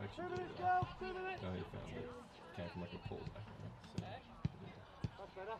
Actually, 2 minutes, girls, 2 minutes. no, he found it. Came from like a pullback. So, That's better.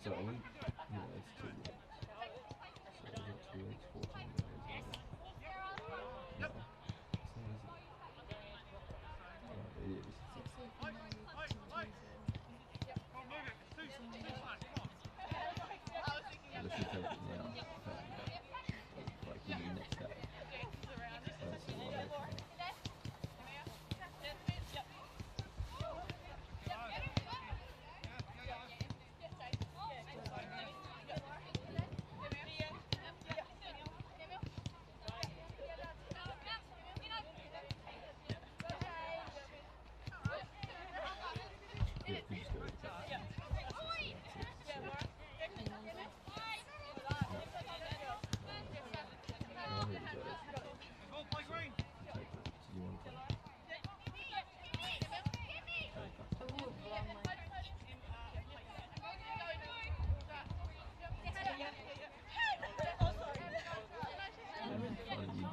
So I went, it's 2 weeks. So is it 2 weeks, 14 days? No. So is it? It is. But if you take it now, like the next day. That's a lot of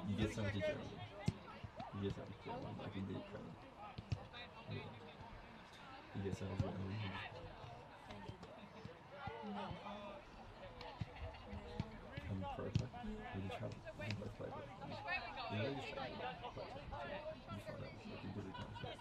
you get something to train. You get something to train, like you did train. Yeah. You get something to train. I'm perfect. We just travel. We both play with. You know, you just travel. You just find out like you do the kind of shit.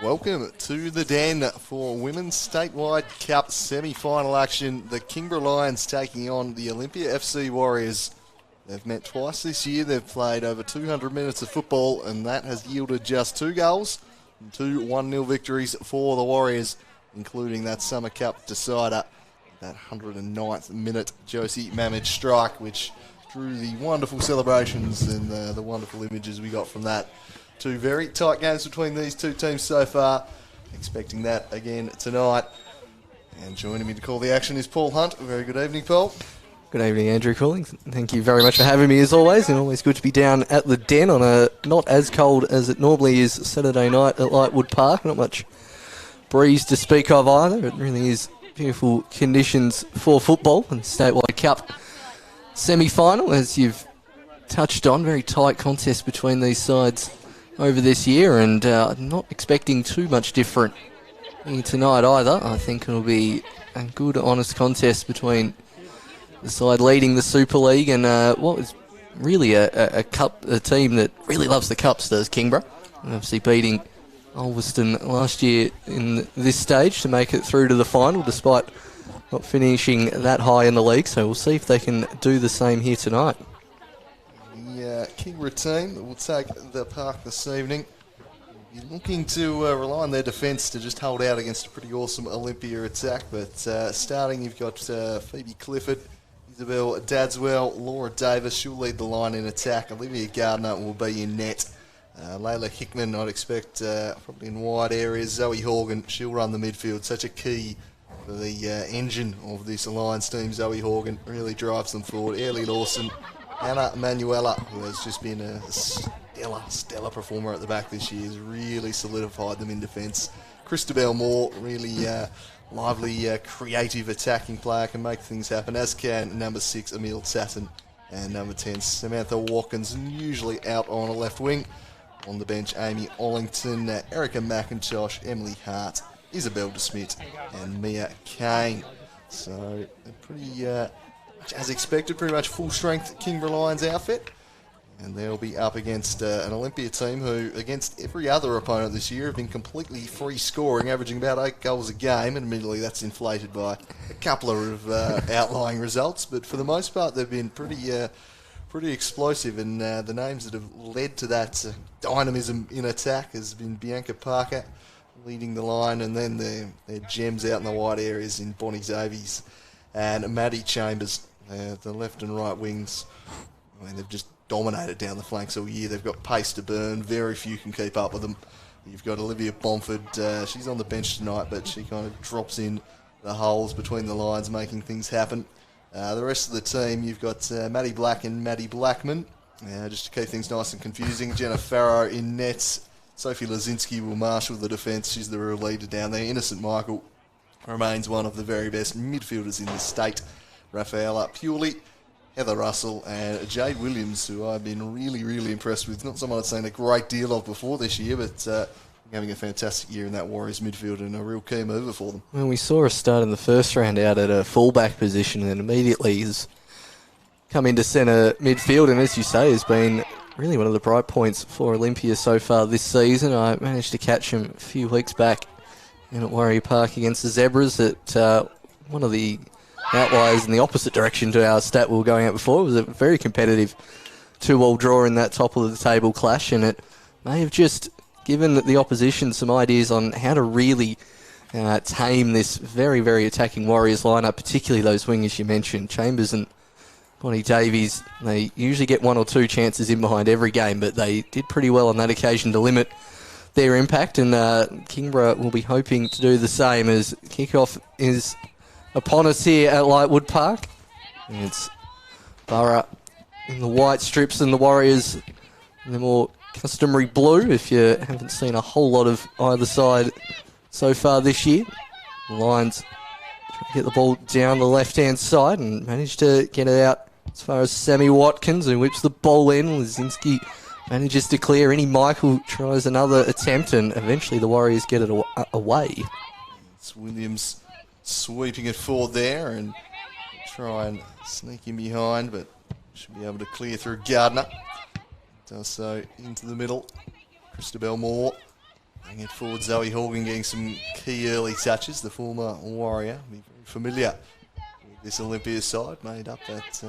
Welcome to the Den for Women's Statewide Cup semi-final action. The Kingborough Lions taking on the Olympia FC Warriors. They've met twice this year. They've played over 200 minutes of football, and that has yielded just 2 goals and 2 1-0 victories for the Warriors, including that Summer Cup decider, that 109th minute Josie Mamage strike, which drew the wonderful celebrations and the wonderful images we got from that. 2 very tight games between these 2 teams so far. Expecting that again tonight. And joining me to call the action is Paul Hunt. Very good evening, Paul. Good evening, Andrew Cooling. Thank you very much for having me as always, and always good to be down at the Den on a not as cold as it normally is Saturday night at Lightwood Park. Not much breeze to speak of either. It really is beautiful conditions for football and Statewide Cup semi-final, as you've touched on. Very tight contest between these sides over this year, and not expecting too much different here tonight either. I think it'll be a good, honest contest between the side leading the Super League and what was really a team that really loves the cups, does Kingborough. And obviously beating Ulverston last year in this stage to make it through to the final, despite not finishing that high in the league. So we'll see if they can do the same here tonight. The Kingborough team that will take the park this evening will be looking to rely on their defence to just hold out against a pretty awesome Olympia attack. But starting, you've got Phoebe Clifford, Isabel Dadswell, Laura Davis. She'll lead the line in attack. Olivia Gardner will be in net. Layla Hickman, I'd expect, probably in wide areas. Zoe Horgan, she'll run the midfield. Such a key for the engine of this Alliance team. Zoe Horgan really drives them forward. Ellie Lawson, Anna Manuela, who has just been a stellar performer at the back this year, has really solidified them in defence. Christabel Moore, really lively, creative attacking player, can make things happen, as can number 6, Emile Satin, and number 10, Samantha Watkins, usually out on a left wing. On the bench, Amy Ollington, Erica McIntosh, Emily Hart, Isabel DeSmit, and Mia Kane. So, pretty, as expected, pretty much full-strength Kingborough Lions outfit. And they'll be up against an Olympia team who, against every other opponent this year, have been completely free scoring, averaging about 8 goals a game. And admittedly, that's inflated by a couple of outlying results. But for the most part, they've been pretty explosive. And the names that have led to that dynamism in attack has been Bianca Parker leading the line, and then their gems out in the wide areas in Bonnie Davies and Maddie Chambers, the left and right wings. I mean, they've just dominated down the flanks all year. They've got pace to burn. Very few can keep up with them. You've got Olivia Bomford. She's on the bench tonight, but she kind of drops in the holes between the lines, making things happen. The rest of the team, you've got Maddie Black and Maddie Blackman. Just to keep things nice and confusing, Jenna Farrow in nets. Sophie Lazinski will marshal the defence. She's the real leader down there. Innocent Michael remains one of the very best midfielders in the state. Rafaela Purley, Heather Russell, and Jade Williams, who I've been really, really impressed with. Not someone I've seen a great deal of before this year, but having a fantastic year in that Warriors midfield and a real key mover for them. Well, we saw her start in the first round out at a fullback position and then immediately has come into centre midfield, and as you say, has been really one of the bright points for Olympia so far this season. I managed to catch him a few weeks back in at Warrior Park against the Zebras at one of the outliers in the opposite direction to our stat we were going at before. It was a very competitive 2-all draw in that top of the table clash, and it may have just given the opposition some ideas on how to really tame this very, very attacking Warriors lineup, particularly those wingers you mentioned, Chambers and Bonnie Davies. They usually get 1 or 2 chances in behind every game, but they did pretty well on that occasion to limit their impact, and Kingborough will be hoping to do the same as kickoff is upon us here at Lightwood Park. And it's Borough in the white strips and the Warriors in the more customary blue, if you haven't seen a whole lot of either side so far this year. The Lions try to get the ball down the left-hand side and managed to get it out as far as Sammy Watkins, who whips the ball in. Lazinski manages to clear. Michael tries another attempt, and eventually the Warriors get it away. It's Williams sweeping it forward there and try and sneak in behind, but should be able to clear through Gardner. Does so into the middle. Christabel Moore Bringing it forward, Zoe Horgan getting some key early touches. The former Warrior, be very familiar with this Olympia side, made up that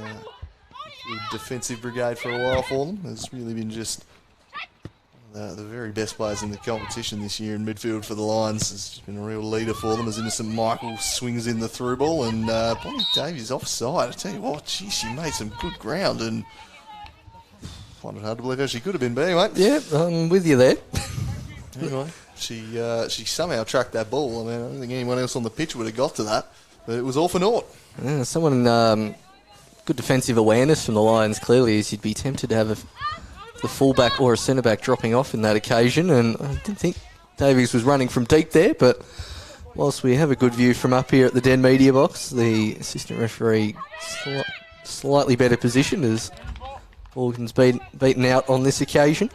defensive brigade for a while for them. Has really been just the very best players in the competition this year in midfield for the Lions. Has just been a real leader for them as Innocent Michael swings in the through ball, and Bonnie Davies offside. I tell you what, gee, she made some good ground, and I find it hard to believe how she could have been. But anyway, Yeah, I'm with you there. anyway, she somehow tracked that ball. I mean, I don't think anyone else on the pitch would have got to that, but it was all for naught. Yeah, someone good defensive awareness from the Lions clearly, as you'd be tempted to have the fullback or a centre back dropping off in that occasion, and I didn't think Davies was running from deep there, but whilst we have a good view from up here at the Den Media Box, the assistant referee slightly better position as Morgan's beaten out on this occasion.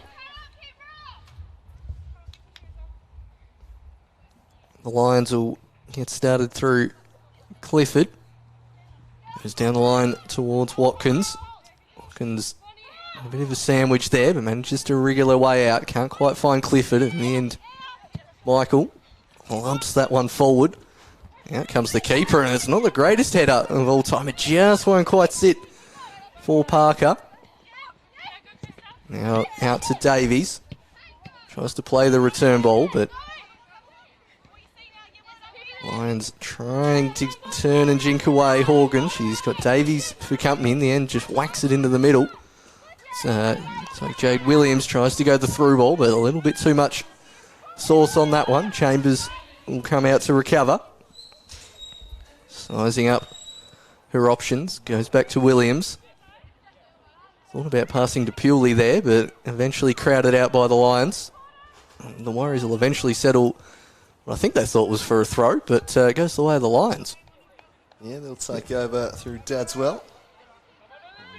The Lions will get started through Clifford. Goes down the line towards Watkins. Watkins, a bit of a sandwich there, but manages to wriggle her way out. Can't quite find Clifford. In the end, Michael lumps that one forward. Out comes the keeper, and it's not the greatest header of all time. It just won't quite sit for Parker. Now out to Davies. Tries to play the return ball, but Lions trying to turn and jink away Horgan. She's got Davies for company. In the end, just whacks it into the middle. So Jade Williams tries to go the through ball, but a little bit too much sauce on that one. Chambers will come out to recover. Sizing up her options. Goes back to Williams. Thought about passing to Pewley there, but eventually crowded out by the Lions. The Warriors will eventually settle what I think they thought was for a throw, but it goes the way of the Lions. Yeah, they'll take over through Dadswell.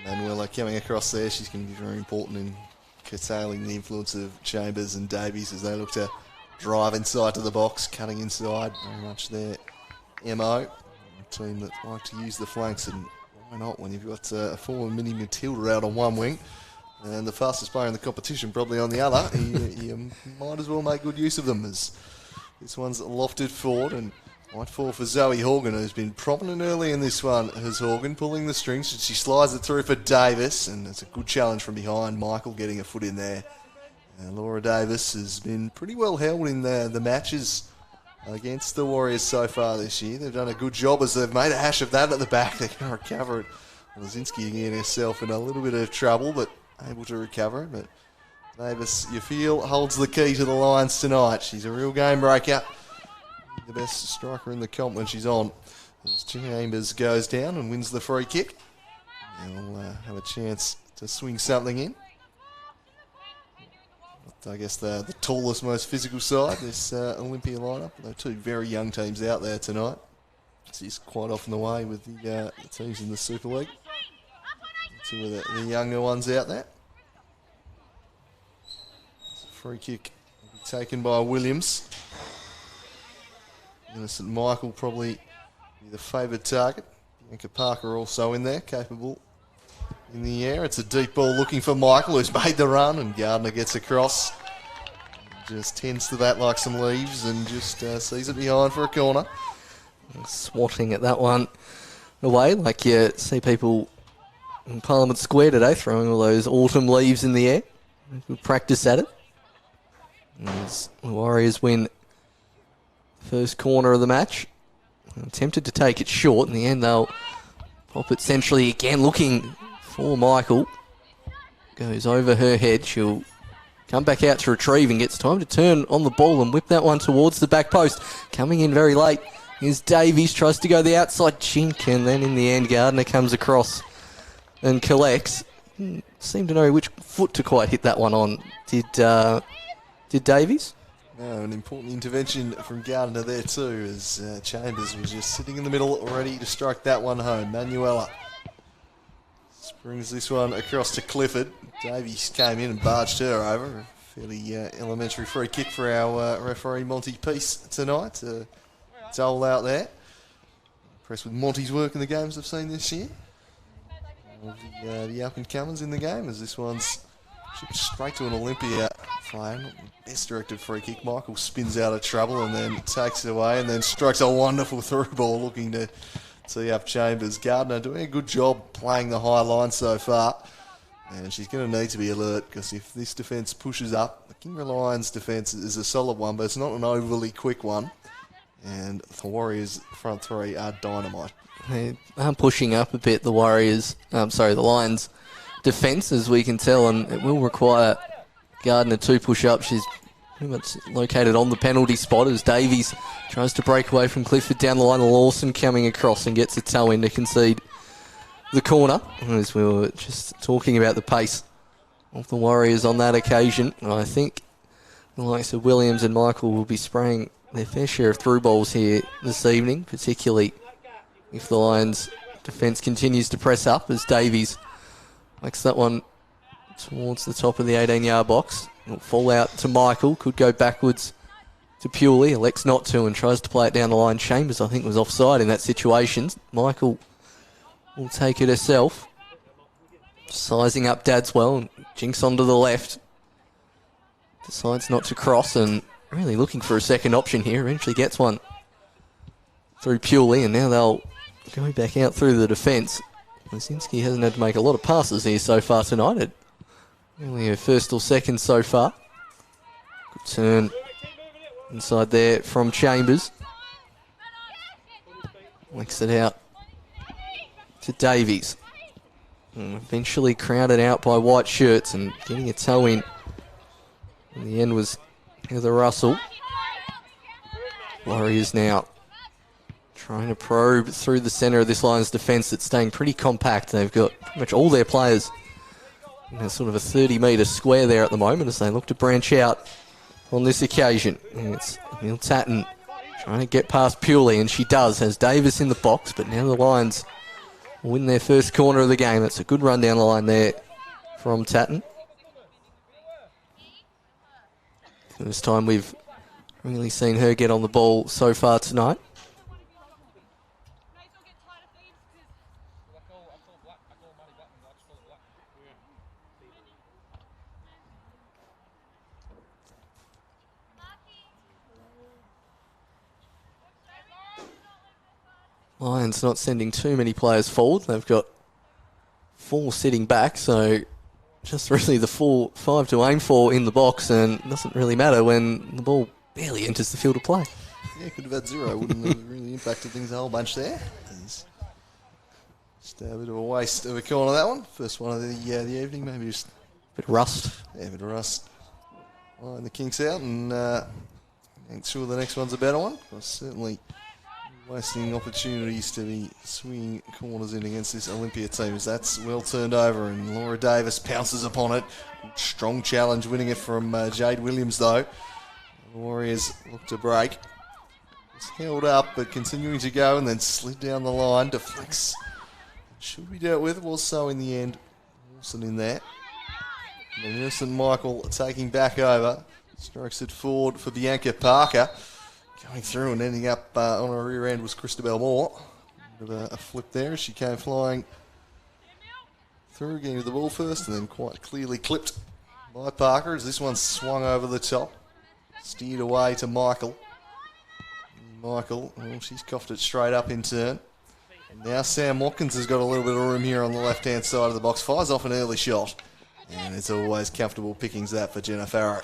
Manuela coming across there. She's going to be very important in curtailing the influence of Chambers and Davies as they look to drive inside to the box, cutting inside, very much their MO. A team that like to use the flanks, and why not when you've got a former mini Matilda out on one wing and the fastest player in the competition probably on the other. you might as well make good use of them, as this one's lofted forward and might fall for Zoe Horgan, who's been prominent early in this one. Has Horgan pulling the strings, and she slides it through for Davis, and it's a good challenge from behind. Michael getting a foot in there. Laura Davis has been pretty well held in the matches against the Warriors so far this year. They've done a good job as they've made a hash of that at the back. They can recover it. Lazinski again herself in a little bit of trouble, but able to recover it. But Davis, you feel, holds the key to the Lions tonight. She's a real game breaker. The best striker in the comp when she's on. As Chambers goes down and wins the free kick. They'll have a chance to swing something in. But I guess the tallest, most physical side, this Olympia lineup. There are two very young teams out there tonight. This is quite often the way with the teams in the Super League. Two of the younger ones out there. Free kick will be taken by Williams. Innocent Michael probably be the favoured target. Bianca Parker also in there, capable in the air. It's a deep ball looking for Michael, who's made the run, and Gardner gets across. Just tends to that like some leaves and just sees it behind for a corner. Swatting at that one away, like you see people in Parliament Square today throwing all those autumn leaves in the air. Good practice at it. As the Warriors win first corner of the match. Attempted to take it short. In the end, they'll pop it centrally again, looking for Michael. Goes over her head. She'll come back out to retrieve and gets time to turn on the ball and whip that one towards the back post. Coming in very late is Davies. Tries to go the outside chink, and then in the end, Gardner comes across and collects. Seemed to know which foot to quite hit that one on. Did Davies? No, an important intervention from Gardner there too, as Chambers was just sitting in the middle ready to strike that one home. Manuela springs this one across to Clifford. Davies came in and barged her over. A fairly elementary free kick for our referee Monty Peace tonight. It's all out there. Impressed with Monty's work in the games I've seen this year. The up-and-comers in the game, as this one's shipped straight to an Olympia play. Not the best directed free kick. Michael spins out of trouble and then takes it away and then strikes a wonderful through ball looking to tee up Chambers. Gardner doing a good job playing the high line so far. And she's going to need to be alert because if this defence pushes up, the Kingborough Lions defence is a solid one, but it's not an overly quick one. And the Warriors' front three are dynamite. They are pushing up a bit, the Lions' defence, as we can tell, and it will require Gardner to push up. She's pretty much located on the penalty spot as Davies tries to break away from Clifford down the line. Lawson coming across and gets a toe in to concede the corner, as we were just talking about the pace of the Warriors on that occasion. And I think the likes of Williams and Michael will be spraying their fair share of through balls here this evening, particularly if the Lions defence continues to press up as Davies makes that one towards the top of the 18-yard box. It'll fall out to Michael, could go backwards to Pewley, elects not to and tries to play it down the line. Chambers, I think, was offside in that situation. Michael will take it herself. Sizing up Dadswell and jinks onto the left. Decides not to cross and really looking for a second option here. Eventually gets one through Pewley and now they'll go back out through the defence. Lazinski hasn't had to make a lot of passes here so far tonight. Only her first or second so far. Good turn inside there from Chambers. Licks it out to Davies. And eventually crowded out by white shirts and getting a toe in the end was Heather Russell. Warriors now trying to probe through the centre of this Lions defence that's staying pretty compact. They've got pretty much all their players in a sort of a 30-metre square there at the moment as they look to branch out on this occasion. And it's Emil Tatton trying to get past Pewley, and she does, has Davis in the box, but now the Lions win their first corner of the game. That's a good run down the line there from Tatton. First time we've really seen her get on the ball so far tonight. Lions not sending too many players forward. They've got 4 sitting back, so just really the 4-5 to aim for in the box, and it doesn't really matter when the ball barely enters the field of play. Yeah, could have had 0. Wouldn't have really impacted things a whole bunch there. Just a bit of a waste of a corner, that one. First one of the evening, maybe just... Bit of rust. Yeah, a bit of rust. Line the kinks out and make sure the next one's a better one. Because certainly wasting opportunities to be swinging corners in against this Olympia team as that's well turned over and Laura Davis pounces upon it. Strong challenge, winning it from Jade Williams though. The Warriors look to break. It's held up but continuing to go and then slid down the line. Deflects. Should be dealt with. Was so in the end. Wilson in there. And Innocent Michael taking back over. Strokes it forward for Bianca Parker. Going through and ending up on her rear end was Christabel Moore. Bit of a flip there as she came flying through, getting to the ball first and then quite clearly clipped by Parker as this one swung over the top. Steered away to Michael. Michael, well, she's coughed it straight up in turn. And now Sam Watkins has got a little bit of room here on the left-hand side of the box. Fires off an early shot. And it's always comfortable pickings that for Jenna Farrow.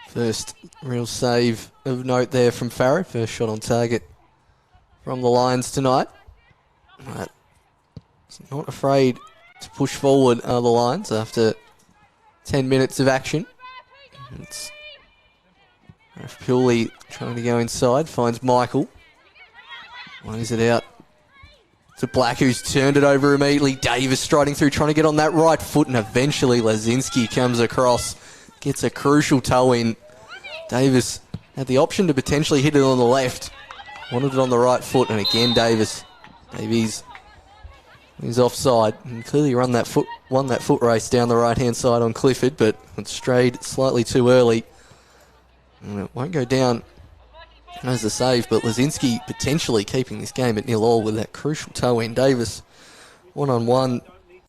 First real save of note there from Farrow. First shot on target from the Lions tonight. But not afraid to push forward are the Lions after 10 minutes of action. It's Pewley trying to go inside, finds Michael. Lays it out to Black, who's turned it over immediately. Davis striding through, trying to get on that right foot, and eventually Lazinski comes across. Gets a crucial toe in. Davis had the option to potentially hit it on the left. Wanted it on the right foot, and again Davies is offside. And clearly won that foot race down the right-hand side on Clifford, but it strayed slightly too early. And it won't go down as a save, but Lazinski potentially keeping this game at 0-0 with that crucial toe in. Davis one-on-one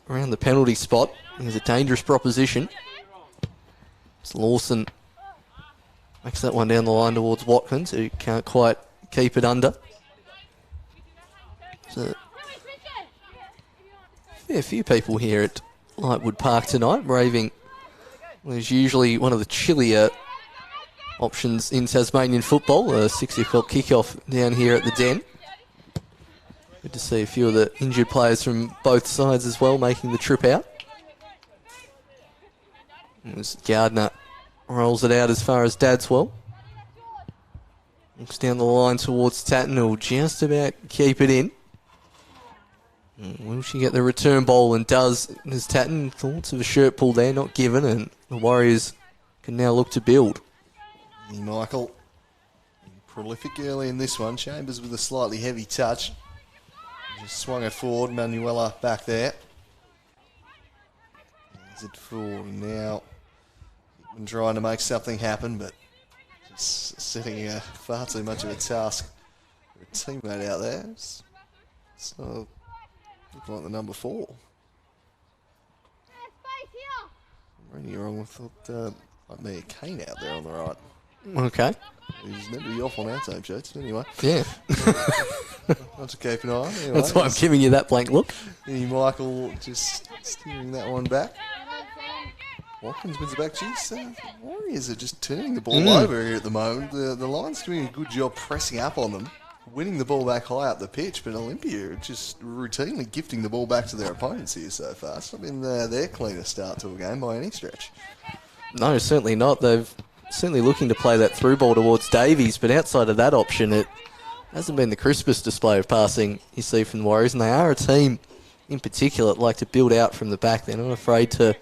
around the penalty spot. He's a dangerous proposition. It's Lawson Makes that one down the line towards Watkins, who can't quite keep it under. So, a few people here at Lightwood Park tonight raving. There's usually one of the chillier options in Tasmanian football, a 6 o'clock kickoff down here at the Den. Good to see a few of the injured players from both sides as well making the trip out. As Gardner rolls it out as far as Dadswell. Looks down the line towards Tatton, who'll just about keep it in. Will she get the return ball? And does. There's Tatton. Thoughts of a shirt pull there, not given, and the Warriors can now look to build. Michael, prolific early in this one. Chambers with a slightly heavy touch. Just swung it forward. Manuela back there. Is it forward now? Been trying to make something happen, but just setting far too much of a task for a teammate out there. So, looking like the number 4. I'm reading it wrong. I thought like Mia Kane out there on the right. Okay. He's meant to be off on our team sheets, but anyway. Yeah. Not to keep an eye on. Anyway, that's why I'm giving you that blank look. Michael just steering that one back. Watkins wins it back. Jeez, Warriors are just turning the ball over here at the moment. The Lions doing a good job pressing up on them, winning the ball back high up the pitch, but Olympia are just routinely gifting the ball back to their opponents here so far. It's not been their cleanest start to a game by any stretch. No, certainly not. They've certainly looking to play that through ball towards Davies, but outside of that option, it hasn't been the crispest display of passing you see from the Warriors, and they are a team in particular that like to build out from the back. They're not afraid to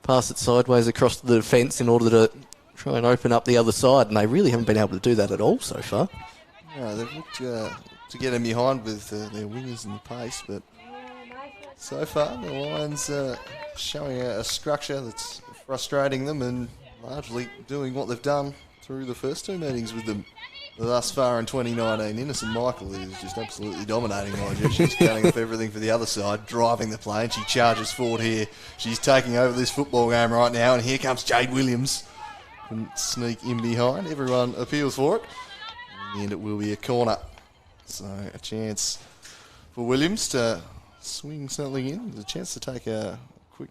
pass it sideways across the defence in order to try and open up the other side, and they really haven't been able to do that at all so far. No, they've looked to get them behind with their wingers and the pace, but so far the Lions showing a structure that's frustrating them and largely doing what they've done through the first 2 meetings with them thus far in 2019. Innocent Michael is just absolutely dominating, mind you. She's cutting off everything for the other side, driving the play, and she charges forward here. She's taking over this football game right now, and here comes Jade Williams. Couldn't sneak in behind. Everyone appeals for it. In the end, it will be a corner. So a chance for Williams to swing something in. There's a chance to take a quick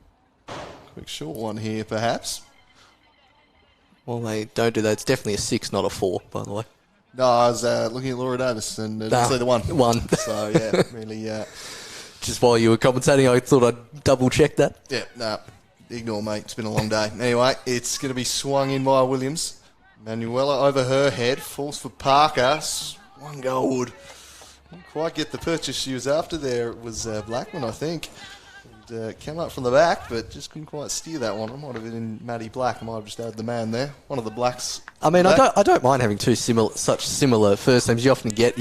short one here, perhaps. Well, they don't do that. It's definitely a 6, not a 4, by the way. No, I was looking at Laura Davis and didn't see the 1. 1. So, yeah, really... Just while you were commentating, I thought I'd double-check that. Yeah, no, ignore, mate. It's been a long day. Anyway, it's going to be swung in by Williams. Manuela over her head, falls for Parker. One goal would not quite get the purchase she was after there. It was Blackman, I think. Came up from the back, but just couldn't quite steer that one. It might have been Maddie Black. I might have just added the man there. One of the Blacks. I mean, I don't mind having such similar first names. You often get,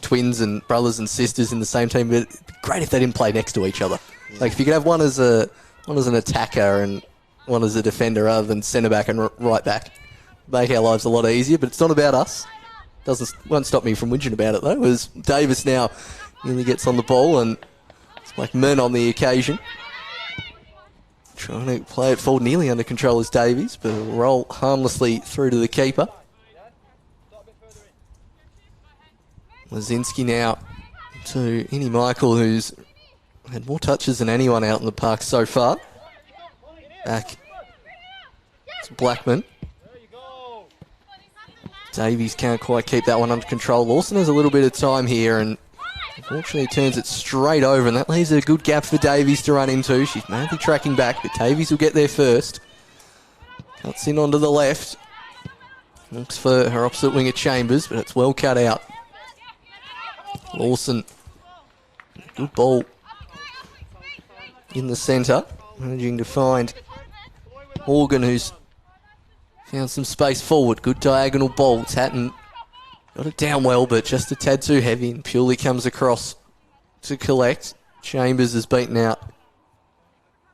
twins and brothers and sisters in the same team, but it'd be great if they didn't play next to each other. Yeah. Like if you could have one as an attacker and one as a defender rather than centre back and right back, make our lives a lot easier. But it's not about us. Won't stop me from whinging about it though. As Davis now nearly gets on the ball and. Like men on the occasion. Trying to play it forward nearly under control as Davies, but it'll roll harmlessly through to the keeper. Lazinski now to Innie Michael, who's had more touches than anyone out in the park so far. Back to Blackman. Davies can't quite keep that one under control. Lawson has a little bit of time here and unfortunately turns it straight over, and that leaves a good gap for Davies to run into. She's mainly tracking back, but Davies will get there first. Cuts in onto the left. Looks for her opposite winger Chambers, but it's well cut out. Lawson, good ball in the centre. Managing to find Morgan, who's found some space forward. Good diagonal ball. Tatton got it down well, but just a tad too heavy, and purely comes across to collect. Chambers is beaten out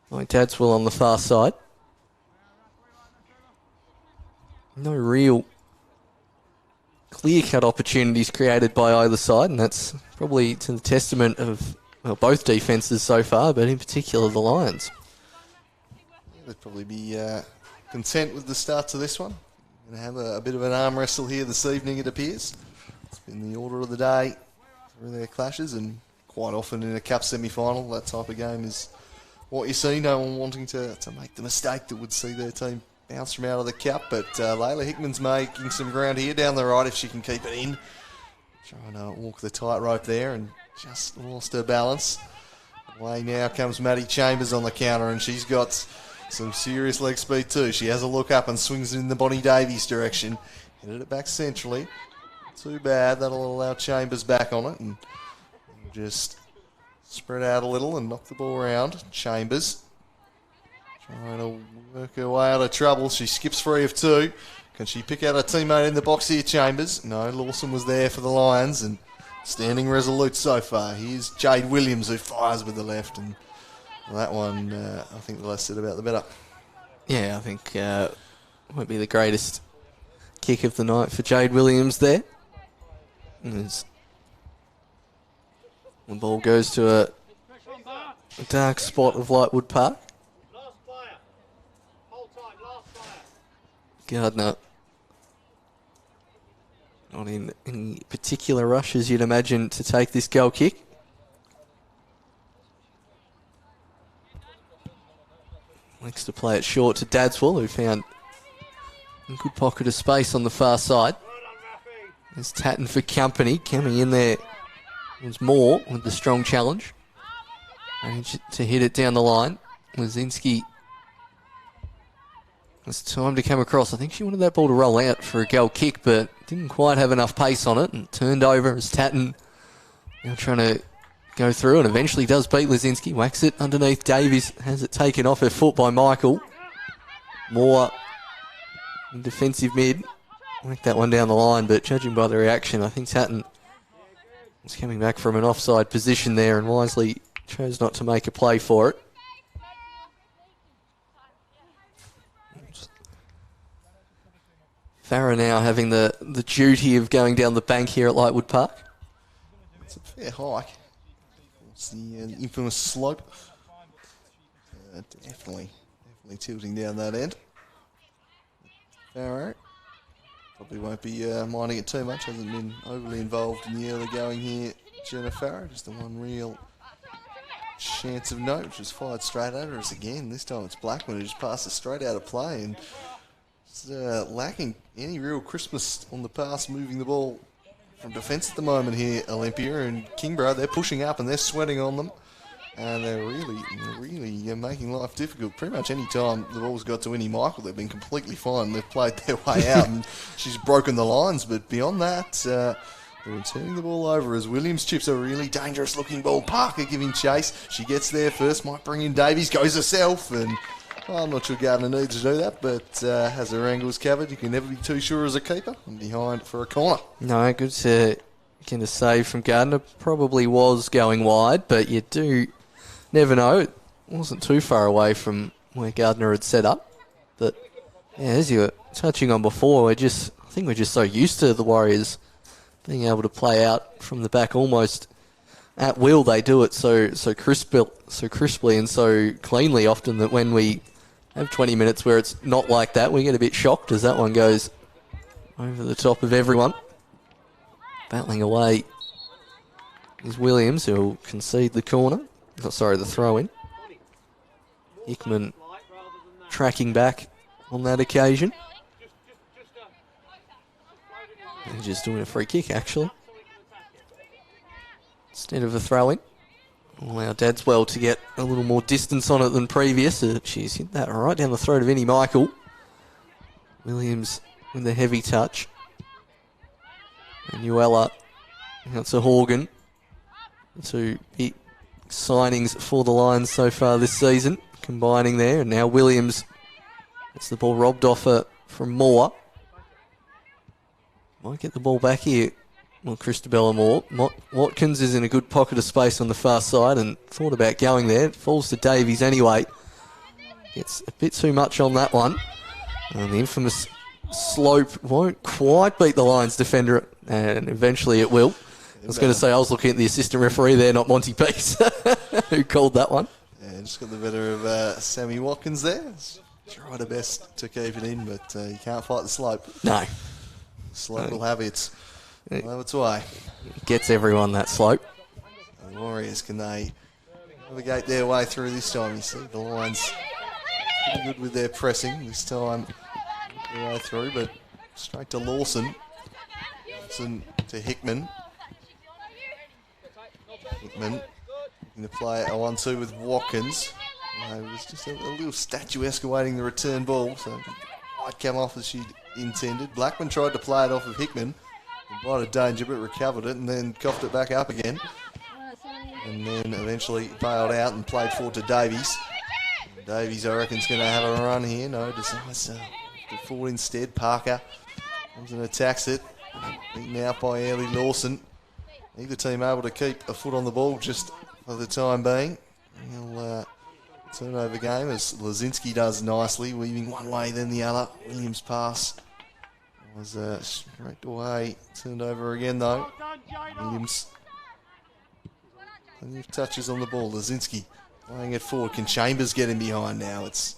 by Dadswell on the far side. No real clear-cut opportunities created by either side, and that's probably to the testament of both defences so far, but in particular the Lions. Yeah, they'd probably be content with the start to this one. Going to have a bit of an arm wrestle here this evening, it appears. It's been the order of the day through their clashes, and quite often in a cup semi-final, that type of game is what you see. No one wanting to make the mistake that would see their team bounce from out of the cup. But Layla Hickman's making some ground here down the right if she can keep it in. Trying to walk the tightrope there and just lost her balance. Away now comes Maddie Chambers on the counter, and she's got some serious leg speed too. She has a look up and swings it in the Bonnie Davies direction. Headed it back centrally. Too bad. That'll allow Chambers back on it and just spread out a little and knock the ball around. Chambers trying to work her way out of trouble. She skips free of two. Can she pick out her teammate in the box here, Chambers? No, Lawson was there for the Lions and standing resolute so far. Here's Jade Williams who fires with the left, and that one, I think the less said about the better. Yeah, I think won't be the greatest kick of the night for Jade Williams there. As the ball goes to a dark spot of Lightwood Park. Last player. Hold time, last player. Gardner not in any particular rush, as you'd imagine, to take this goal kick. Likes to play it short to Dadswell, who found a good pocket of space on the far side. There's Tatton for company. Coming in there was Moore with the strong challenge. Managed to hit it down the line. Lazinski has time to come across. I think she wanted that ball to roll out for a goal kick, but didn't quite have enough pace on it, and turned over as Tatton now trying to go through, and eventually does beat Lazinski. Whacks it underneath Davies. Has it taken off her foot by Michael. Moore in defensive mid. Whacked that one down the line, but judging by the reaction, I think Tatton was coming back from an offside position there and wisely chose not to make a play for it. Farah now having the duty of going down the bank here at Lightwood Park. It's a fair hike. It's the infamous slope. Definitely tilting down that end. Farah probably won't be minding it too much. Hasn't been overly involved in the early going here. Jenna Farah, just the one real chance of note, which was fired straight at her. As again, this time it's Blackman who just passes straight out of play, and lacking any real crispness on the pass, moving the ball from defence at the moment here. Olympia and Kingborough, they're pushing up and they're sweating on them, and they're really making life difficult. Pretty much any time the ball's got to Winnie Michael, they've been completely fine. They've played their way out and she's broken the lines, but beyond that, they're turning the ball over as Williams chips a really dangerous looking ball. Parker giving chase. She gets there first, might bring in Davies, goes herself, and I'm not sure Gardner needs to do that, but has her angles covered. You can never be too sure as a keeper. And behind for a corner. No, good to get a save from Gardner. Probably was going wide, but you do never know. It wasn't too far away from where Gardner had set up. But yeah, as you were touching on before, I think we're just so used to the Warriors being able to play out from the back almost at will. They do it so crisply and so cleanly often that when we have 20 minutes where it's not like that, we get a bit shocked as that one goes over the top of everyone. Battling away is Williams, who will concede the corner. Oh, sorry, the throw-in. Hickman tracking back on that occasion. And just doing a free kick, actually, instead of a throw-in. Allow Dadswell to get a little more distance on it than previous. She's hit that right down the throat of Annie Michael. Williams with a heavy touch. And Uella out to Horgan. Two big signings for the Lions so far this season, combining there. And now Williams gets the ball robbed off her from Moore. Might get the ball back here. Well, Christabella Moore. Watkins is in a good pocket of space on the far side and thought about going there. Falls to Davies anyway. Gets a bit too much on that one. And the infamous slope won't quite beat the Lions defender, and eventually it will. I was going to say I was looking at the assistant referee there, not Monty Peace, who called that one. Yeah, just got the better of Sammy Watkins there. tried her best to keep it in, but you can't fight the slope. No. Slope will have its way. Gets everyone that slope. The Warriors, can they navigate their way through this time? You see the Lions pretty good with their pressing this time. Their way through, but straight to Lawson. Lawson to Hickman. Hickman looking to play a 1-2 with Watkins. It was just a little statuesque awaiting the return ball, so it might come off as she intended. Blackman tried to play it off of Hickman. Invited danger, but recovered it and then coughed it back up again. And then eventually bailed out and played forward to Davies. Davies, I reckon, is going to have a run here. No, decides to get forward instead. Parker comes and attacks it. Beaten out by Early Lawson. Neither team able to keep a foot on the ball just for the time being. He'll turnover game as Lazinski does nicely, weaving one way then the other. Williams' pass was straight away. Turned over again though. Williams. Plenty of touches on the ball. Lazinski playing it forward. Can Chambers get him behind now? It's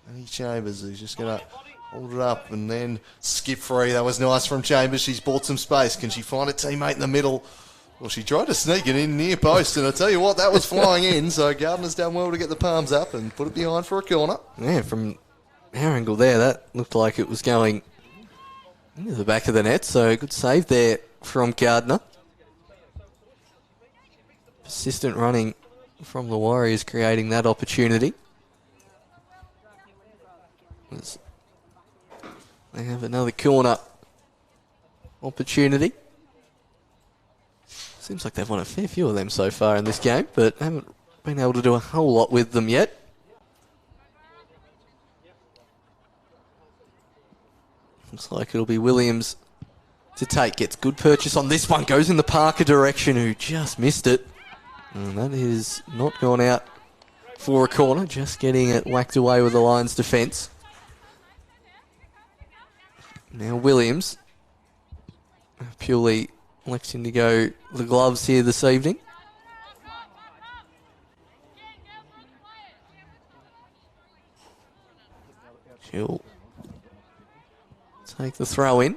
only Chambers who's just going to hold it up and then skip free. That was nice from Chambers. She's bought some space. Can she find a teammate in the middle? Well, she tried to sneak it in near post, and I tell you what, that was flying in. So Gardner's done well to get the palms up and put it behind for a corner. Yeah, from our angle there, that looked like it was going into the back of the net. So good save there from Gardner. Persistent running from the Warriors, creating that opportunity. As they have another corner opportunity. Seems like they've won a fair few of them so far in this game, but haven't been able to do a whole lot with them yet. Looks like it'll be Williams to take. Gets good purchase on this one. Goes in the Parker direction, who just missed it. And that is not gone out for a corner. Just getting it whacked away with the Lions' defence. Now Williams. Purely electing to go the gloves here this evening. She'll take the throw in.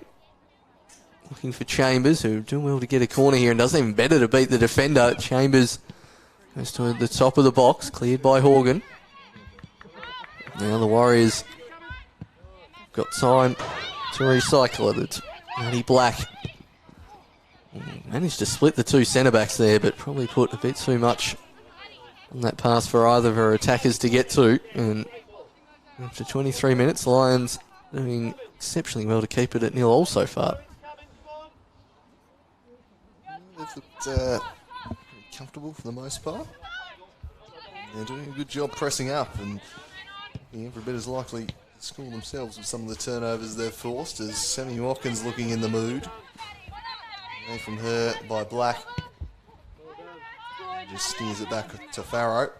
Looking for Chambers, who doing well to get a corner here and does even better to beat the defender. Chambers goes to the top of the box, cleared by Horgan. Now the Warriors got time to recycle it. It's Maddie Black. Managed to split the two centre-backs there, but probably put a bit too much on that pass for either of her attackers to get to. And after 23 minutes, Lions doing exceptionally well to keep it at 0-0 so far. They've looked pretty comfortable for the most part. They're doing a good job pressing up and every bit as likely to score themselves with some of the turnovers they've forced, as Sammy Watkins looking in the mood. Away from her by Black. Just steers it back to Farrow.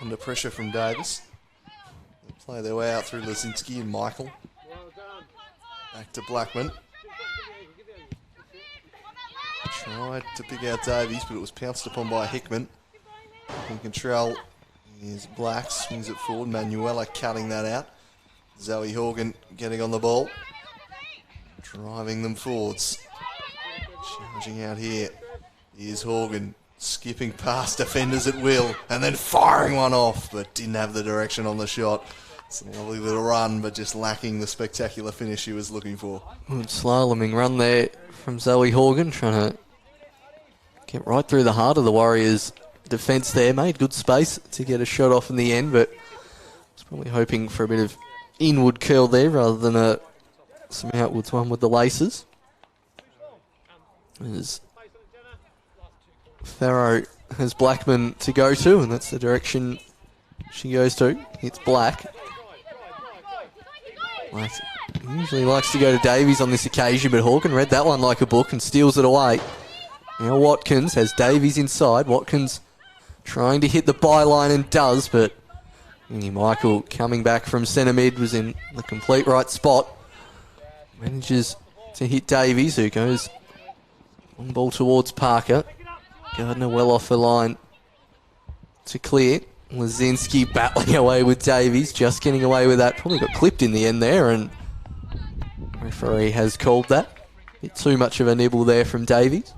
Under pressure from Davis. They play their way out through Lazinski and Michael. Back to Blackman. Tried to pick out Davies, but it was pounced upon by Hickman. In control is Black, swings it forward. Manuela cutting that out. Zoe Horgan getting on the ball. Driving them forwards. Charging out here is Horgan, skipping past defenders at will and then firing one off, but didn't have the direction on the shot. It's a lovely little run, but just lacking the spectacular finish she was looking for. Good slaloming run there from Zoe Horgan, trying to get right through the heart of the Warriors' defence there. Made good space to get a shot off in the end, but was probably hoping for a bit of inward curl there rather than some outwards one with the laces. As Farrow has Blackman to go to, and that's the direction she goes to. It's Black. Black usually likes to go to Davies on this occasion, but Horgan read that one like a book and steals it away. Now Watkins has Davies inside. Watkins trying to hit the byline and does, but Michael coming back from centre mid was in the complete right spot. Manages to hit Davies, who goes on ball towards Parker. Gardner well off the line to clear. Lazinski battling away with Davies, just getting away with that. Probably got clipped in the end there, and referee has called that. Bit too much of a nibble there from Davies.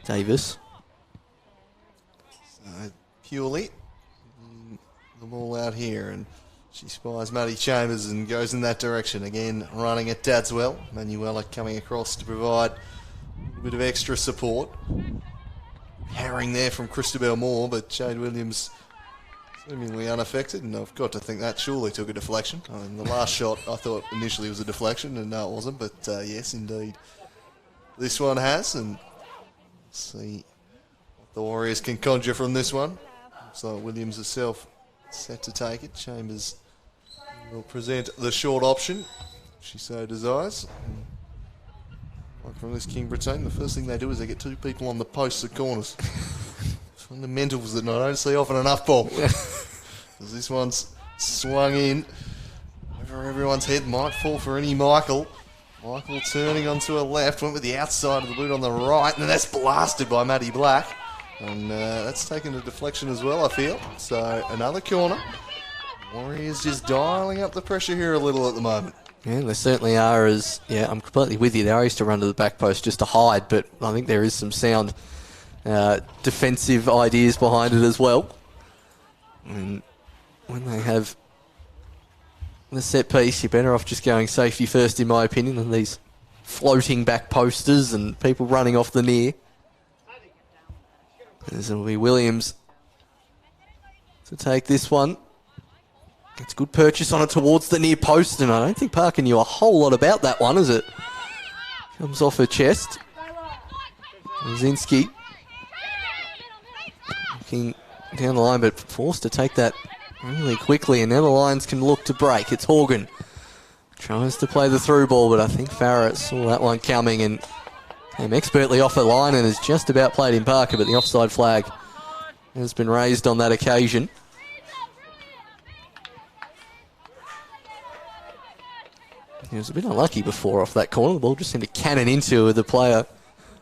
Davis. Purely the ball out here, and she spies Maddie Chambers and goes in that direction. Again, running at Dadswell. Manuela coming across to provide a bit of extra support. Harrying there from Christabel Moore, but Jade Williams seemingly unaffected, and I've got to think that surely took a deflection. I mean, the last shot I thought initially was a deflection, and no, it wasn't, but yes, indeed. This one has, and see what the Warriors can conjure from this one. So Williams herself set to take it. Chambers will present the short option, if she so desires. Like from this Kingborough team, the first thing they do is they get two people on the posts at corners. Fundamentals that I don't see often enough, Paul. As this one's swung in over everyone's head, might fall for any Michael. Michael turning onto her left, went with the outside of the boot on the right, and that's blasted by Maddie Black. And that's taken a deflection as well, I feel. So another corner. Warriors just dialing up the pressure here a little at the moment. Yeah, they certainly are. I'm completely with you. They used to run to the back post just to hide, but I think there is some sound defensive ideas behind it as well. And when they have the set piece, you're better off just going safety first, in my opinion, than these floating back posters and people running off the near. This will be Williams to take this one. It's good purchase on it towards the near post, and I don't think Parker knew a whole lot about that one as it comes off her chest. Lazinski looking down the line, but forced to take that really quickly, and now the Lions can look to break. It's Horgan. Tries to play the through ball, but I think Farrett saw that one coming and came expertly off the line and has just about played in Parker, but the offside flag has been raised on that occasion. He was a bit unlucky before off that corner. The ball just seemed to cannon into the player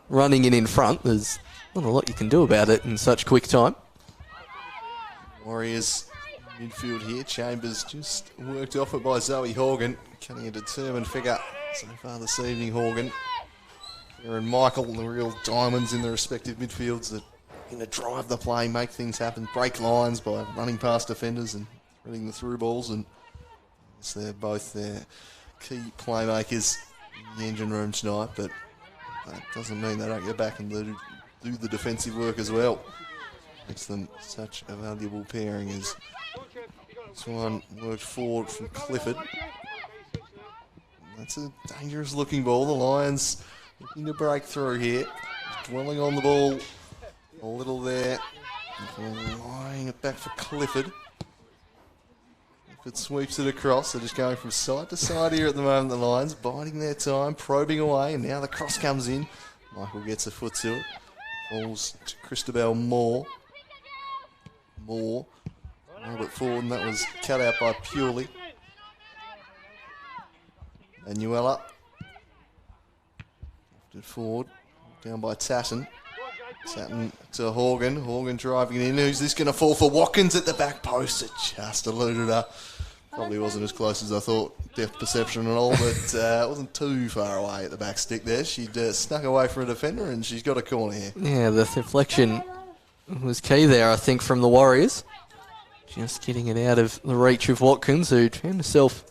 running in front. There's not a lot you can do about it in such quick time. Warriors midfield here. Chambers just worked off it by Zoe Horgan. Cutting a determined figure so far this evening, Horgan. And Michael, the real diamonds in the respective midfields that are going to drive the play, make things happen, break lines by running past defenders and running the through balls. And they're both their key playmakers in the engine room tonight, but that doesn't mean they don't get back and do the defensive work as well. Makes them such a valuable pairing as this one worked forward from Clifford. That's a dangerous looking ball. The Lions looking to break through here. Dwelling on the ball a little there. Lying it back for Clifford. Clifford sweeps it across. They're just going from side to side here at the moment, the Lions. Biding their time, probing away, and now the cross comes in. Michael gets a foot to it. Falls to Christabel Moore. Moore. Robert Ford, and that was cut out by Purely. Manuela. Lifted forward. Down by Tatton. Tatton to Horgan. Horgan driving it in. Who's this going to fall for? Watkins at the back post. It just eluded her. Probably wasn't as close as I thought. Depth perception and all, but it wasn't too far away at the back stick there. She'd snuck away from a defender, and she's got a corner here. Yeah, the deflection was key there, I think, from the Warriors. Just getting it out of the reach of Watkins, who found herself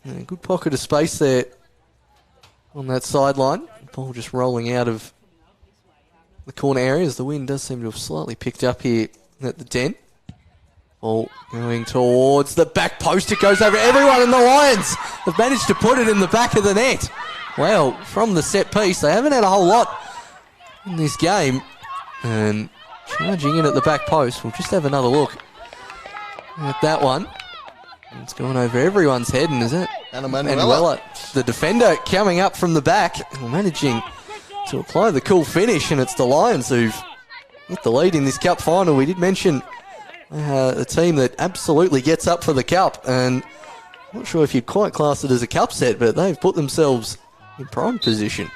in a good pocket of space there on that sideline. Ball just rolling out of the corner areas. The wind does seem to have slightly picked up here at the Den. Ball going towards the back post. It goes over everyone, and the Lions have managed to put it in the back of the net. Well, from the set piece, they haven't had a whole lot in this game. And charging in at the back post. We'll just have another look at that one. It's gone over everyone's head, and is it Manuela, the defender, coming up from the back and managing to apply the cool finish, and it's the Lions who've hit the lead in this cup final. We did mention a team that absolutely gets up for the cup, and I'm not sure if you'd quite class it as a cup set, but they've put themselves in prime position.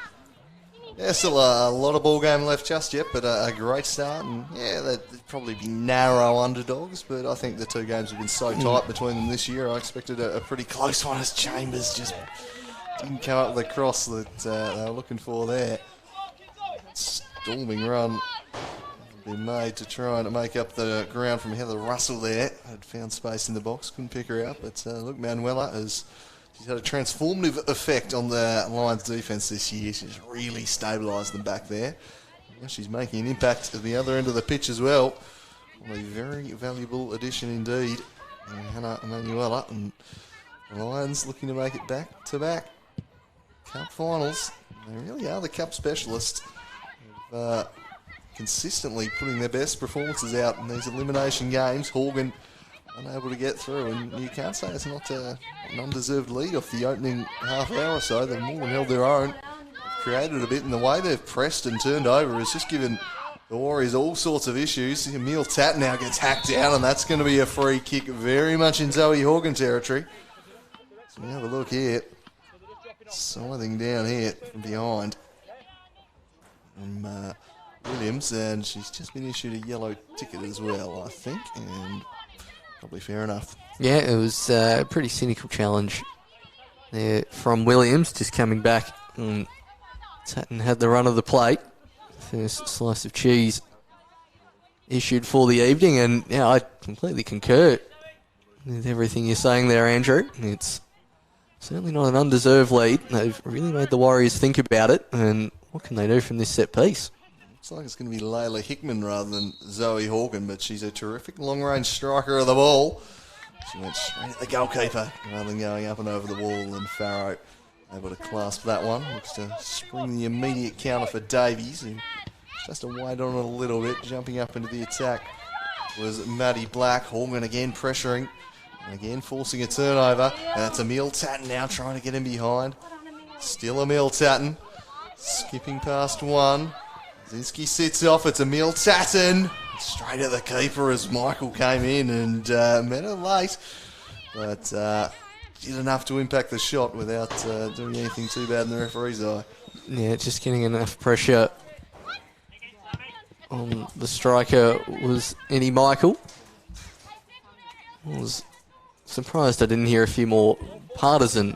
Yeah, still a lot of ball game left just yet, but a great start. And yeah, they'd probably be narrow underdogs, but I think the two games have been so tight between them this year. I expected a pretty close one as Chambers just didn't come up with the cross that they were looking for there. Storming run been made to try and make up the ground from Heather Russell there. Had found space in the box, couldn't pick her out, but look, Manuela she's had a transformative effect on the Lions defence this year. She's really stabilised them back there. Now she's making an impact at the other end of the pitch as well. A very valuable addition indeed. Hannah Manuela, and the Lions looking to make it back-to-back cup finals. They really are the cup specialists. Consistently putting their best performances out in these elimination games. Horgan unable to get through, and you can't say it's not an undeserved lead off the opening half hour or so. They've more than held their own, created a bit, and the way they've pressed and turned over has just given the Warriors all sorts of issues. Emile Tatt now gets hacked down, and that's going to be a free kick, very much in Zoe Horgan territory. So we have a look here. Scything down here from behind. Williams, and she's just been issued a yellow ticket as well, I think, and probably fair enough. Yeah, it was a pretty cynical challenge there from Williams, just coming back, and Tatton had the run of the plate. First slice of cheese issued for the evening, and yeah, I completely concur with everything you're saying there, Andrew. It's certainly not an undeserved lead. They've really made the Warriors think about it, and what can they do from this set piece? Looks like it's going to be Layla Hickman rather than Zoe Horgan, but she's a terrific long-range striker of the ball. She went straight at the goalkeeper rather than going up and over the wall, and Farrow able to clasp that one. Looks to spring the immediate counter for Davies, who just to wait on it a little bit. Jumping up into the attack was Maddie Black. Horgan again pressuring, and again forcing a turnover. And it's Emile Tatton now trying to get him behind. Still Emile Tatton, skipping past one. Zinski sits off, it's Emile Tatton. Straight at the keeper as Michael came in and met her late. But did enough to impact the shot without doing anything too bad in the referee's eye. Yeah, just getting enough pressure on the striker was Eddie Michael. I was surprised I didn't hear a few more partisan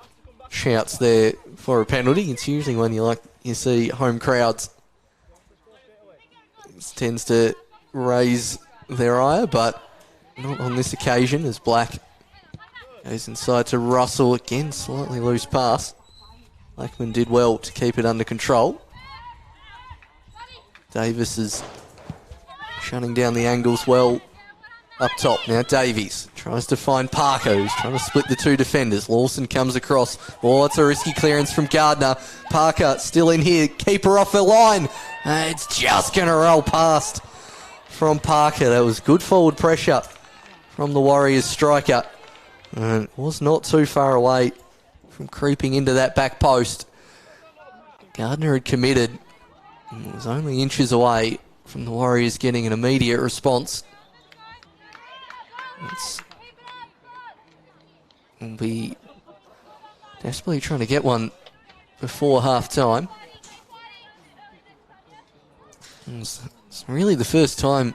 shouts there for a penalty. It's usually when you see home crowds tends to raise their ire, but not on this occasion as Black goes inside to Russell. Again, slightly loose pass. Blackman did well to keep it under control. Davis is shutting down the angles well up top. Now Davies tries to find Parker, who's trying to split the two defenders. Lawson comes across. Oh, it's a risky clearance from Gardner. Parker still in here. Keeper off the line. It's just going to roll past from Parker. That was good forward pressure from the Warriors striker. And was not too far away from creeping into that back post. Gardner had committed and was only inches away from the Warriors getting an immediate response. We'll be desperately trying to get one before half-time. It's really the first time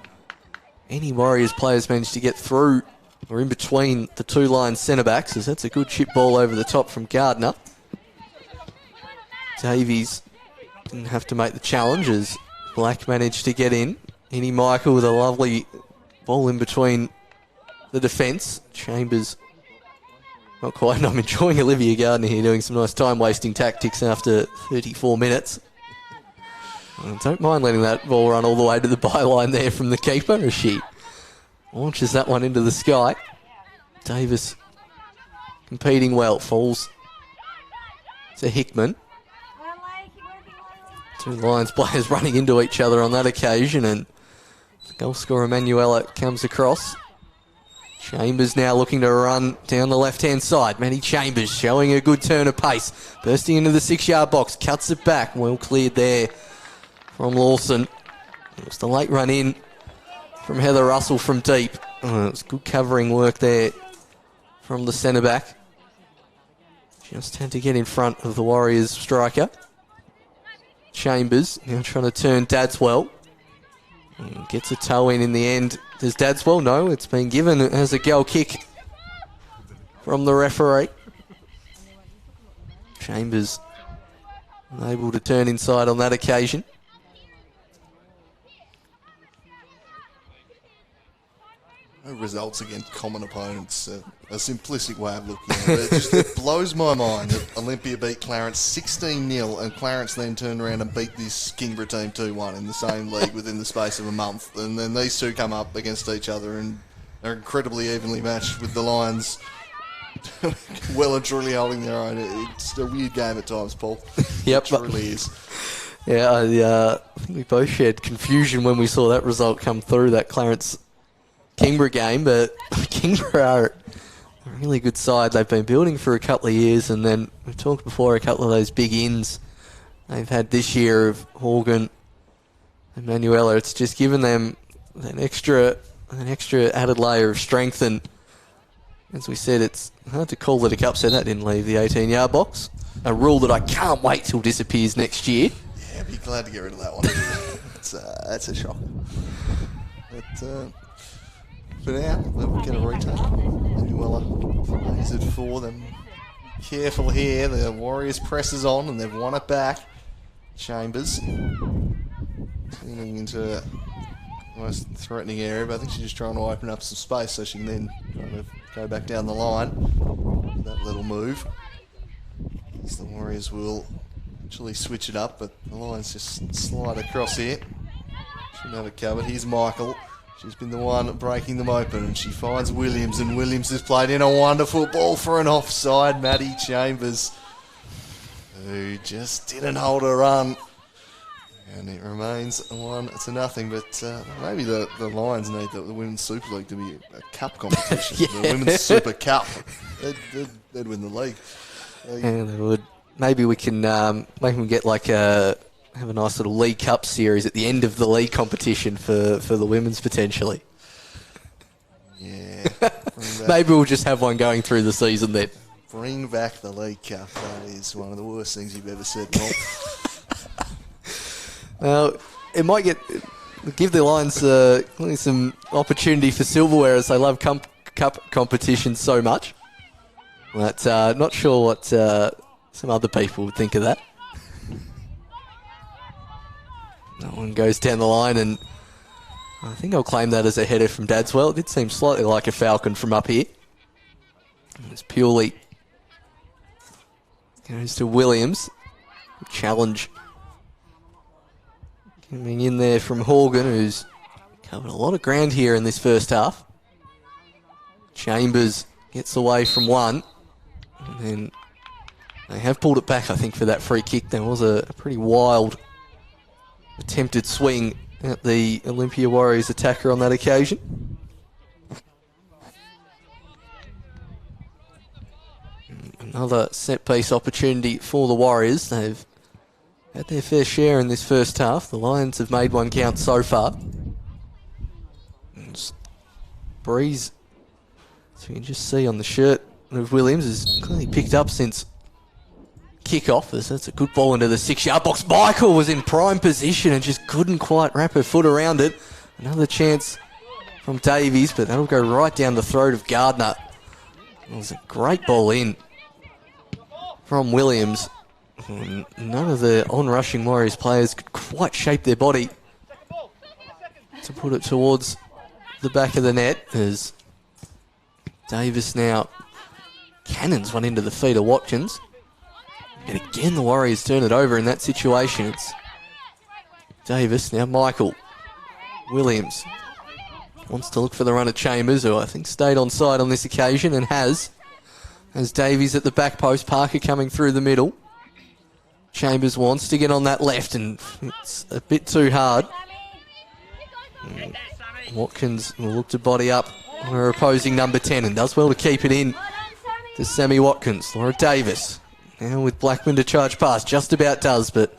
any Warriors players managed to get through or in between the two line centre-backs, as that's a good chip ball over the top from Gardner. Davies didn't have to make the challenge as Black managed to get in. Eddie Michael with a lovely ball in between the defence. Chambers not quite, and I'm enjoying Olivia Gardner here doing some nice time-wasting tactics after 34 minutes. I don't mind letting that ball run all the way to the byline there from the keeper as she launches that one into the sky. Davis competing well, falls to Hickman. Two Lions players running into each other on that occasion, and the goal scorer Manuela comes across. Chambers now looking to run down the left-hand side. Maddie Chambers showing a good turn of pace. Bursting into the 6-yard box, cuts it back. Well cleared there from Lawson. It was the late run in from Heather Russell from deep. It was good covering work there from the centre-back. Just had to get in front of the Warriors striker. Chambers now trying to turn Dadswell. And gets a toe in the end. Does Dadswell? No, it's been given as a goal kick from the referee. Chambers unable to turn inside on that occasion. No results against common opponents. A simplistic way of looking at it. It blows my mind that Olympia beat Clarence 16-0 and Clarence then turned around and beat this Kingborough team 2-1 in the same league within the space of a month. And then these two come up against each other and are incredibly evenly matched with the Lions well and truly holding their own. It's a weird game at times, Paul. Yep. It truly is. Yeah, I think we both shared confusion when we saw that result come through, that Clarence Kingborough game, but Kingborough are a really good side. They've been building for a couple of years, and then we've talked before a couple of those big ins they've had this year of Horgan and Manuela. It's just given them an extra added layer of strength, and as we said, it's hard to call it a cup set. That didn't leave the 18-yard box. A rule that I can't wait till disappears next year. Yeah, I'd be glad to get rid of that one. That's a shock. But for now, we're going to retake. Manuela plays it for them. Careful here. The Warriors presses on and they've won it back. Chambers turning into the most threatening area, but I think she's just trying to open up some space so she can then kind of go back down the line. That little move. As the Warriors will actually switch it up, but the Lions just slide across here. Shouldn't have it covered. Here's Michael. She's been the one breaking them open, and she finds Williams, and Williams has played in a wonderful ball for an offside. Maddie Chambers, who just didn't hold her run. And it remains 1-0, but maybe the Lions need the Women's Super League to be a cup competition. Yeah. The Women's Super Cup. They'd win the league. And they would. Maybe we can make them get have a nice little League Cup series at the end of the league competition for the women's potentially. Yeah. Maybe we'll just have one going through the season then. Bring back the League Cup. That is one of the worst things you've ever said, Paul. Well, it might give the Lions some opportunity for silverware, as they love cup competitions so much. But not sure what some other people would think of that. That one goes down the line, and I think I'll claim that as a header from Dadswell. It did seem slightly like a falcon from up here. It's purely goes to Williams. Challenge coming in there from Horgan, who's covered a lot of ground here in this first half. Chambers gets away from one, and then they have pulled it back, I think, for that free kick. There was a pretty wild attempted swing at the Olympia Warriors attacker on that occasion. Another set-piece opportunity for the Warriors. They've had their fair share in this first half. The Lions have made one count so far. Breeze, so you can just see on the shirt of Williams, is clearly picked up since kick-off. That's a good ball into the 6-yard box. Michael was in prime position and just couldn't quite wrap her foot around it. Another chance from Davies, but that'll go right down the throat of Gardner. It was a great ball in from Williams. None of the on-rushing Warriors players could quite shape their body to put it towards the back of the net, as Davis now cannons one into the feet of Watkins. And again, the Warriors turn it over in that situation. It's Davis, now Michael. Williams wants to look for the run at Chambers, who I think stayed on side on this occasion and has. As Davies at the back post, Parker coming through the middle. Chambers wants to get on that left, and it's a bit too hard. Watkins will look to body up on her opposing number 10 and does well to keep it in to Sammy Watkins. Laura Davis now with Blackman to charge past. Just about does, but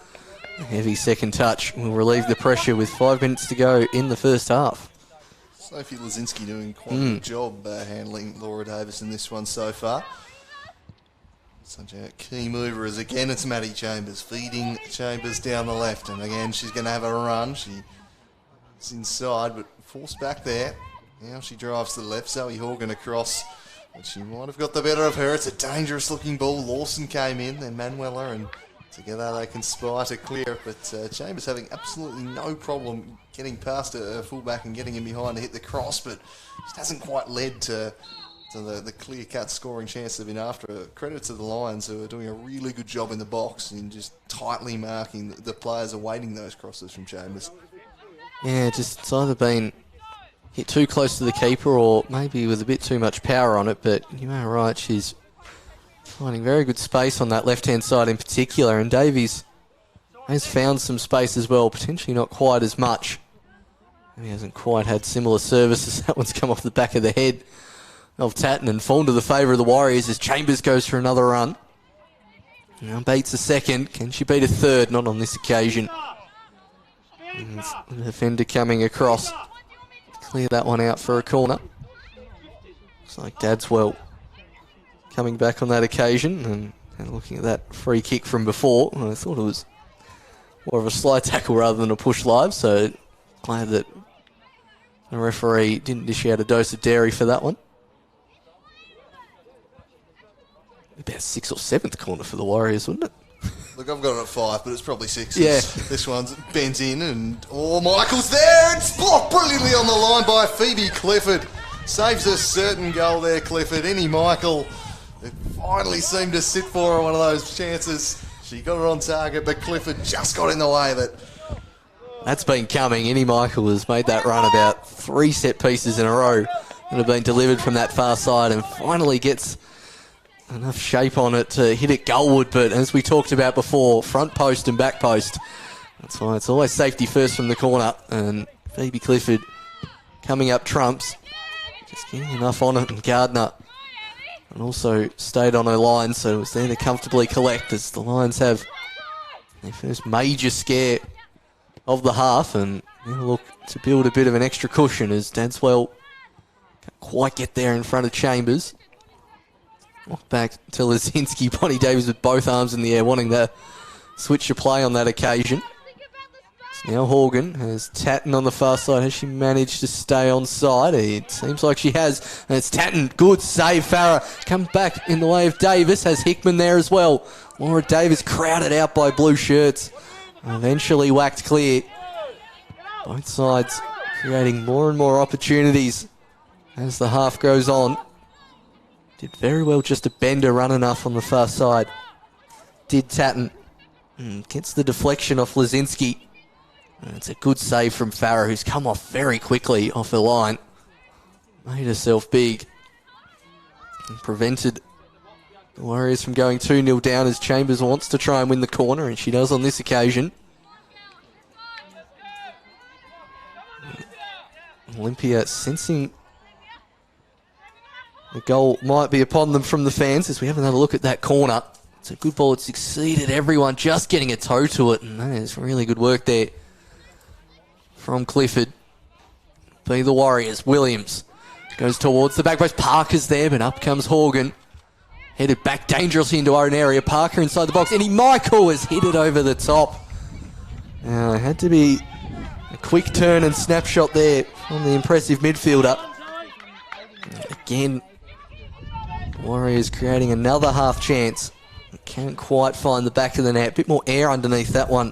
a heavy second touch will relieve the pressure with 5 minutes to go in the first half. Sophie Lazinski doing quite a good job handling Laura Davis in this one so far. Such a key mover as again it's Maddie Chambers feeding Chambers down the left, and again she's going to have a run. She's inside but forced back there. Now she drives to the left. Zoe Horgan across, but she might have got the better of her. It's a dangerous looking ball. Lawson came in, then Manuela, and together they conspire to clear it. But Chambers having absolutely no problem getting past her fullback and getting him behind to hit the cross, but it hasn't quite led to the clear-cut scoring chance they've been after. Credit to the Lions, who are doing a really good job in the box and just tightly marking the players awaiting those crosses from Chambers. Yeah, it's either been hit too close to the keeper or maybe with a bit too much power on it, but you are right, she's finding very good space on that left-hand side in particular, and Davies has found some space as well, potentially not quite as much. He hasn't quite had similar services. That one's come off the back of the head of Tatton and fallen to the favour of the Warriors as Chambers goes for another run. Now beats a second. Can she beat a third? Not on this occasion. And the defender coming across. Clear that one out for a corner. Looks like Dadswell coming back on that occasion, and looking at that free kick from before, I thought it was more of a slide tackle rather than a push live, so glad that the referee didn't dish out a dose of dairy for that one. About 6th or 7th corner for the Warriors, wouldn't it? Look, I've got it at 5, but it's probably 6. Yeah. This one's bent in, and Michael's there. It's blocked brilliantly on the line by Phoebe Clifford. Saves a certain goal there, Clifford. Any Michael, it finally seemed to sit for her, one of those chances. She got it on target, but Clifford just got in the way of it. That's been coming. Any Michael has made that run about 3 set pieces in a row that have been delivered from that far side, and finally gets enough shape on it to hit it goalward, but as we talked about before, front post and back post. That's why it's always safety first from the corner, and Phoebe Clifford coming up trumps, just getting enough on it, and Gardner and also stayed on her line, so it was there to comfortably collect as the Lions have their first major scare of the half, and they'll look to build a bit of an extra cushion as Dadswell can't quite get there in front of Chambers. Back to Lazinski. Bonnie Davies with both arms in the air, wanting to switch the play on that occasion. So now Horgan has Tatton on the far side. Has she managed to stay on side? It seems like she has. And it's Tatton. Good save, Farah. Come back in the way of Davis. Has Hickman there as well. Laura Davis crowded out by blue shirts. Eventually whacked clear. Both sides creating more and more opportunities as the half goes on. Did very well just to bend a run enough on the far side. Did Tatton. Gets the deflection off Lazinski. And it's a good save from Farah, who's come off very quickly off her line. Made herself big. And prevented the Warriors from going 2-0 down as Chambers wants to try and win the corner, and she does on this occasion. Olympia sensing the goal might be upon them from the fans as we have another look at that corner. It's a good ball. It's exceeded everyone, just getting a toe to it, and that is really good work there from Clifford. Be the Warriors. Williams goes towards the back post. Parker's there, but up comes Horgan. Headed back dangerously into our own area. Parker inside the box. Eddie Michael has hit it over the top. Now, it had to be a quick turn and snapshot there from the impressive midfielder. Again, Warriors creating another half chance. Can't quite find the back of the net. A bit more air underneath that one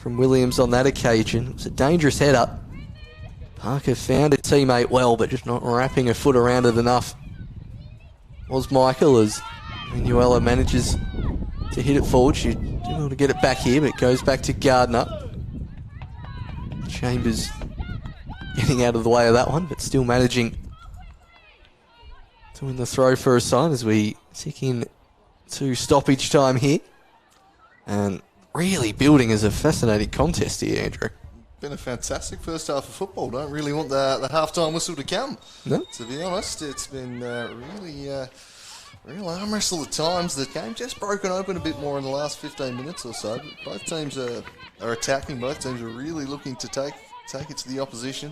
from Williams on that occasion. It was a dangerous header. Parker found a teammate well, but just not wrapping a foot around it enough. Was Michael as Manuela manages to hit it forward. She's able to get it back here, but it goes back to Gardner. Chambers getting out of the way of that one, but still managing to win the throw for a side as we tick in to stoppage time here. And really building as a fascinating contest here, Andrew. Been a fantastic first half of football. Don't really want the half-time whistle to come. No. To be honest, it's been really real arm wrestle at times. The game just broken open a bit more in the last 15 minutes or so. But both teams are attacking. Both teams are really looking to take it to the opposition.